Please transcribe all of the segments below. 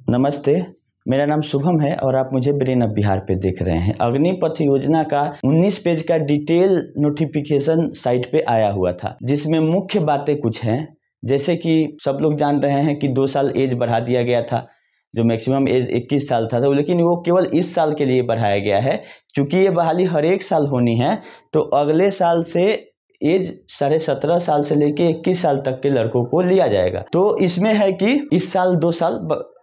नमस्ते, मेरा नाम शुभम है और आप मुझे ब्रेन ऑफ बिहार पे देख रहे हैं। अग्निपथ योजना का 19 पेज का डिटेल नोटिफिकेशन साइट पे आया हुआ था, जिसमें मुख्य बातें कुछ हैं। जैसे कि सब लोग जान रहे हैं कि 2 साल एज बढ़ा दिया गया था, जो मैक्सिमम एज 21 साल था, लेकिन वो केवल इस साल के लिए बढ़ाया गया है। चूँकि ये बहाली हर एक साल होनी है, तो अगले साल से एज 17.5 साल से लेके 21 साल तक के लड़कों को लिया जाएगा। तो इसमें है कि इस साल 2 साल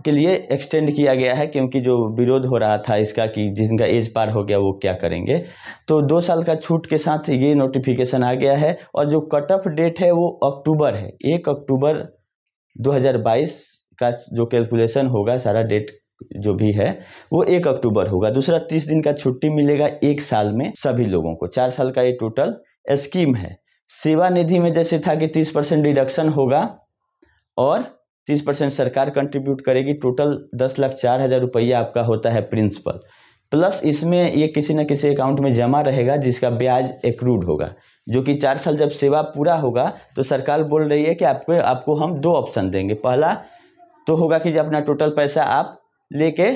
के लिए एक्सटेंड किया गया है, क्योंकि जो विरोध हो रहा था इसका कि जिनका एज पार हो गया वो क्या करेंगे। तो 2 साल का छूट के साथ ये नोटिफिकेशन आ गया है। और जो कट ऑफ डेट है वो अक्टूबर है, 1 अक्टूबर 2022 का जो कैलकुलेशन होगा, सारा डेट जो भी है वो 1 अक्टूबर होगा। दूसरा, 30 दिन का छुट्टी मिलेगा 1 साल में सभी लोगों को। 4 साल का ये टोटल स्कीम है। सेवा निधि में जैसे था कि 30% डिडक्शन होगा और 30% सरकार कंट्रीब्यूट करेगी। टोटल 10,04,000 रुपया आपका होता है प्रिंसिपल, प्लस इसमें ये किसी न किसी अकाउंट में जमा रहेगा जिसका ब्याज एक्रूड होगा, जो कि 4 साल जब सेवा पूरा होगा तो सरकार बोल रही है कि आपको हम 2 ऑप्शन देंगे। पहला तो होगा कि जब अपना टोटल पैसा आप लेके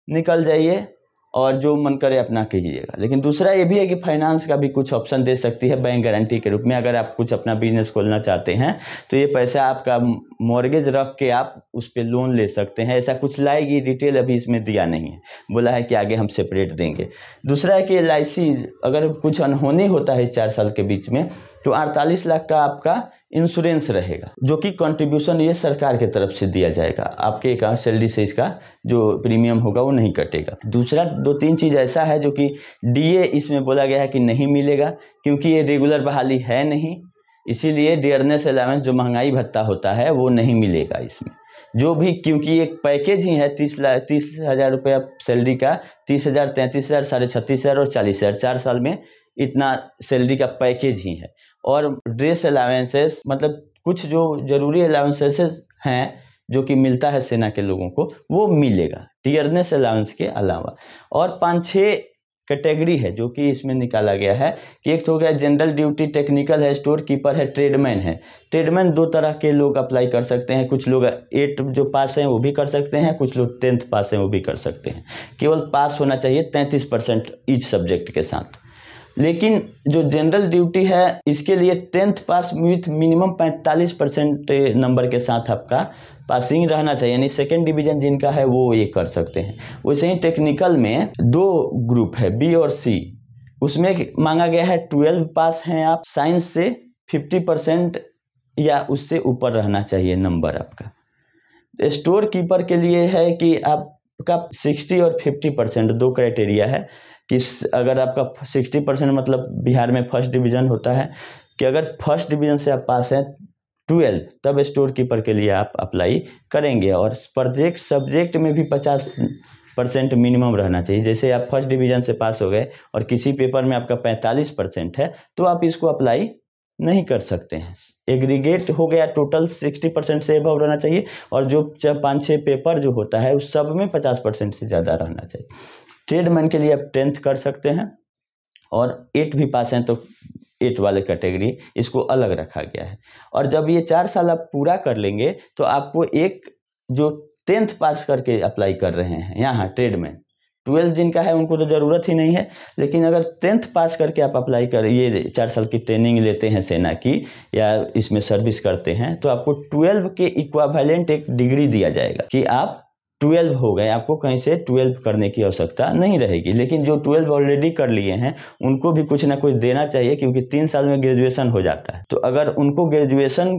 निकल जाइए और जो मन करे अपना कीजिएगा, लेकिन दूसरा ये भी है कि फाइनेंस का भी कुछ ऑप्शन दे सकती है बैंक गारंटी के रूप में। अगर आप कुछ अपना बिजनेस खोलना चाहते हैं तो ये पैसा आपका मॉर्गेज रख के आप उस पर लोन ले सकते हैं। ऐसा कुछ लाएगी, डिटेल अभी इसमें दिया नहीं है, बोला है कि आगे हम सेपरेट देंगे। दूसरा है कि LIC अगर कुछ अनहोनी होता है 4 साल के बीच में तो 48 लाख का आपका इंश्योरेंस रहेगा, जो कि कंट्रीब्यूशन ये सरकार की तरफ से दिया जाएगा। आपके अकाउंट सैलरी से इसका जो प्रीमियम होगा वो नहीं कटेगा। दूसरा 2-3 चीज़ ऐसा है जो कि DA इसमें बोला गया है कि नहीं मिलेगा, क्योंकि ये रेगुलर बहाली है नहीं, इसीलिए डियरनेस अलाउंस जो महंगाई भत्ता होता है वो नहीं मिलेगा इसमें। जो भी, क्योंकि एक पैकेज ही है 30,000 रुपया सैलरी का, 30,000, 33,000, 36,500 और 40,000, 4 साल में इतना सैलरी का पैकेज ही है। और ड्रेस अलाउंसेस, मतलब कुछ जो जरूरी अलाउंसेस हैं जो कि मिलता है सेना के लोगों को, वो मिलेगा टियरनेस अलाउंस के अलावा। और 5-6 कैटेगरी है जो कि इसमें निकाला गया है कि एक तो हो गया जनरल ड्यूटी, टेक्निकल है, स्टोर कीपर है, ट्रेडमैन है। ट्रेडमैन 2 तरह के लोग अप्लाई कर सकते हैं। कुछ लोग 8 जो पास हैं वो भी कर सकते हैं, कुछ लोग 10th पास हैं वो भी कर सकते हैं। केवल पास होना चाहिए 33% ईच सब्जेक्ट के साथ। लेकिन जो जनरल ड्यूटी है इसके लिए 10th pass with minimum 45% number के साथ आपका पासिंग रहना चाहिए, यानी 2nd डिवीजन जिनका है वो ये कर सकते हैं। वैसे ही टेक्निकल में 2 ग्रुप है, B और C। उसमें मांगा गया है 12 पास हैं आप, साइंस से 50% या उससे ऊपर रहना चाहिए नंबर आपका। स्टोर कीपर के लिए है कि आपका 60 और 50%, 2 क्राइटेरिया है कि अगर आपका 60% मतलब बिहार में 1st डिवीज़न होता है, कि अगर 1st डिवीज़न से आप पास हैं 12, तब स्टोर कीपर के लिए आप अप्लाई करेंगे। और प्रत्येक सब्जेक्ट में भी 50% मिनिमम रहना चाहिए। जैसे आप 1st डिवीज़न से पास हो गए और किसी पेपर में आपका 45% है तो आप इसको अप्लाई नहीं कर सकते हैं। एग्रीगेट हो गया, टोटल 60% से अबव रहना चाहिए, और जो 5-6 पेपर जो होता है उस सब में 50% से ज़्यादा रहना चाहिए। ट्रेडमैन के लिए आप 10th कर सकते हैं, और 8 भी पास हैं तो 8 वाले कैटेगरी इसको अलग रखा गया है। और जब ये 4 साल आप पूरा कर लेंगे तो आपको एक जो 10th पास करके अप्लाई कर रहे हैं यहाँ ट्रेडमैन, 12 जिनका है उनको तो ज़रूरत ही नहीं है, लेकिन अगर 10th पास करके आप अप्लाई कर, ये 4 साल की ट्रेनिंग लेते हैं सेना की या इसमें सर्विस करते हैं, तो आपको 12 के इक्विवेलेंट एक डिग्री दिया जाएगा कि आप 12 हो गए, आपको कहीं से 12 करने की आवश्यकता नहीं रहेगी। लेकिन जो 12 ऑलरेडी कर लिए हैं उनको भी कुछ ना कुछ देना चाहिए, क्योंकि 3 साल में ग्रेजुएशन हो जाता है। तो अगर उनको ग्रेजुएशन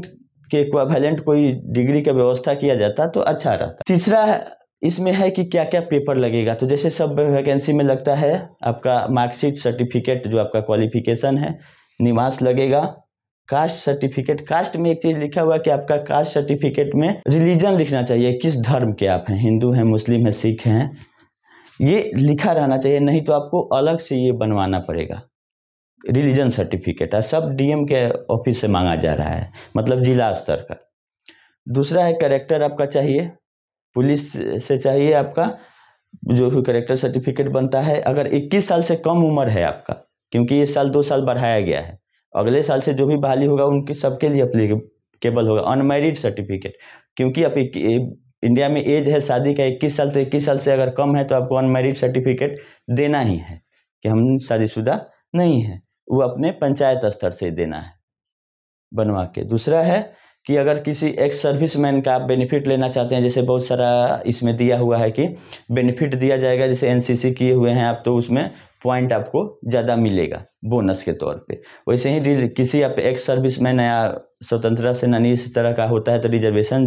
के इक्विवेलेंट कोई डिग्री का व्यवस्था किया जाता तो अच्छा रहता। तीसरा इसमें है कि क्या क्या पेपर लगेगा। तो जैसे सब वैकेंसी में लगता है आपका मार्कशीट, सर्टिफिकेट जो आपका क्वालिफिकेशन है, निवास लगेगा, कास्ट सर्टिफिकेट। कास्ट में एक चीज़ लिखा हुआ है कि आपका कास्ट सर्टिफिकेट में रिलीजन लिखना चाहिए, किस धर्म के आप हैं, हिंदू हैं, मुस्लिम हैं, सिख हैं, ये लिखा रहना चाहिए, नहीं तो आपको अलग से ये बनवाना पड़ेगा रिलीजन सर्टिफिकेट। सब DM के ऑफिस से मांगा जा रहा है, मतलब जिला स्तर का। दूसरा है कैरेक्टर आपका चाहिए, पुलिस से चाहिए आपका जो कैरेक्टर सर्टिफिकेट बनता है। अगर 21 साल से कम उम्र है आपका, क्योंकि इस साल 2 साल बढ़ाया गया है, अगले साल से जो भी बहाली होगा उनके सबके लिए अप्लीकेबल होगा। अनमैरिड सर्टिफिकेट, क्योंकि आप इंडिया में एज है शादी का 21 साल, तो 21 साल से अगर कम है तो आपको अनमैरिड सर्टिफिकेट देना ही है कि हम शादीशुदा नहीं है, वो अपने पंचायत स्तर से देना है बनवा के। दूसरा है कि अगर किसी एक्स सर्विसमैन का आप बेनिफिट लेना चाहते हैं, जैसे बहुत सारा इसमें दिया हुआ है कि बेनिफिट दिया जाएगा, जैसे एनसीसी किए हुए हैं आप तो उसमें पॉइंट आपको ज़्यादा मिलेगा बोनस के तौर पे। वैसे ही किसी आप एक्स सर्विसमैन या स्वतंत्रता सेनानी इस तरह का होता है तो रिजर्वेशन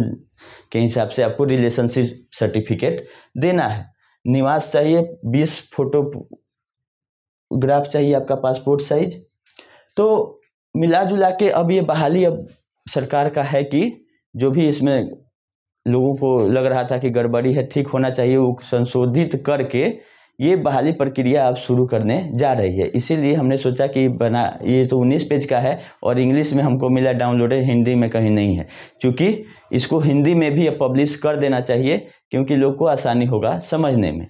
के हिसाब से आपको रिलेशनशिप सर्टिफिकेट देना है। निवास चाहिए, 20 फोटोग्राफ चाहिए आपका पासपोर्ट साइज। तो मिला जुला के अब ये बहाली अब सरकार का है कि जो भी इसमें लोगों को लग रहा था कि गड़बड़ी है, ठीक होना चाहिए, वो संशोधित करके ये बहाली प्रक्रिया अब शुरू करने जा रही है। इसीलिए हमने सोचा कि ये तो 19 पेज का है और इंग्लिश में हमको मिला डाउनलोडेड, हिंदी में कहीं नहीं है, क्योंकि इसको हिंदी में भी पब्लिश कर देना चाहिए क्योंकि लोग को आसानी होगा समझने में।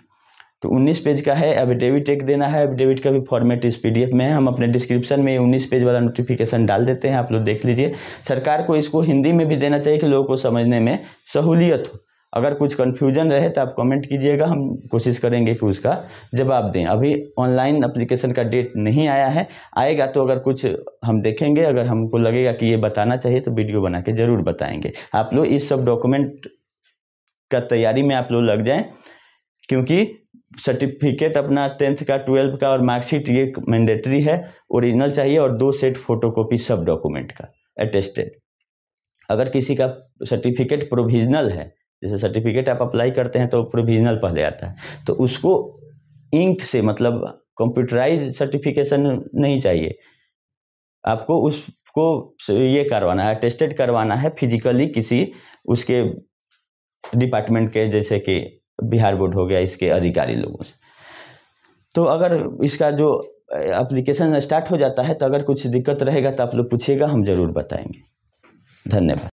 तो 19 पेज का है, एफिडेविट एक देना है। एफिडेविट का भी फॉर्मेट इस PDF में है, हम अपने डिस्क्रिप्शन में 19 पेज वाला नोटिफिकेशन डाल देते हैं, आप लोग देख लीजिए। सरकार को इसको हिंदी में भी देना चाहिए कि लोगों को समझने में सहूलियत हो। अगर कुछ कन्फ्यूजन रहे तो आप कमेंट कीजिएगा, हम कोशिश करेंगे कि उसका जवाब दें। अभी ऑनलाइन एप्लीकेशन का डेट नहीं आया है, आएगा तो अगर कुछ हम देखेंगे, अगर हमको लगेगा कि ये बताना चाहिए तो वीडियो बना के ज़रूर बताएंगे। आप लोग इस सब डॉक्यूमेंट का तैयारी में आप लोग लग जाएँ, क्योंकि सर्टिफिकेट अपना 10th का 12th का और मार्कशीट ये मैंडेटरी है, ओरिजिनल चाहिए और 2 सेट फोटोकॉपी सब डॉक्यूमेंट का अटेस्टेड। अगर किसी का सर्टिफिकेट प्रोविजनल है, जैसे सर्टिफिकेट आप अप्लाई करते हैं तो प्रोविजनल पहले आता है, तो उसको इंक से मतलब कंप्यूटराइज सर्टिफिकेशन नहीं चाहिए, आपको उसको ये करवाना है, अटेस्टेड करवाना है फिजिकली किसी उसके डिपार्टमेंट के, जैसे कि बिहार बोर्ड हो गया, इसके अधिकारी लोगों से। तो अगर इसका जो एप्लीकेशन स्टार्ट हो जाता है तो अगर कुछ दिक्कत रहेगा तो आप लोग पूछिएगा, हम ज़रूर बताएंगे। धन्यवाद।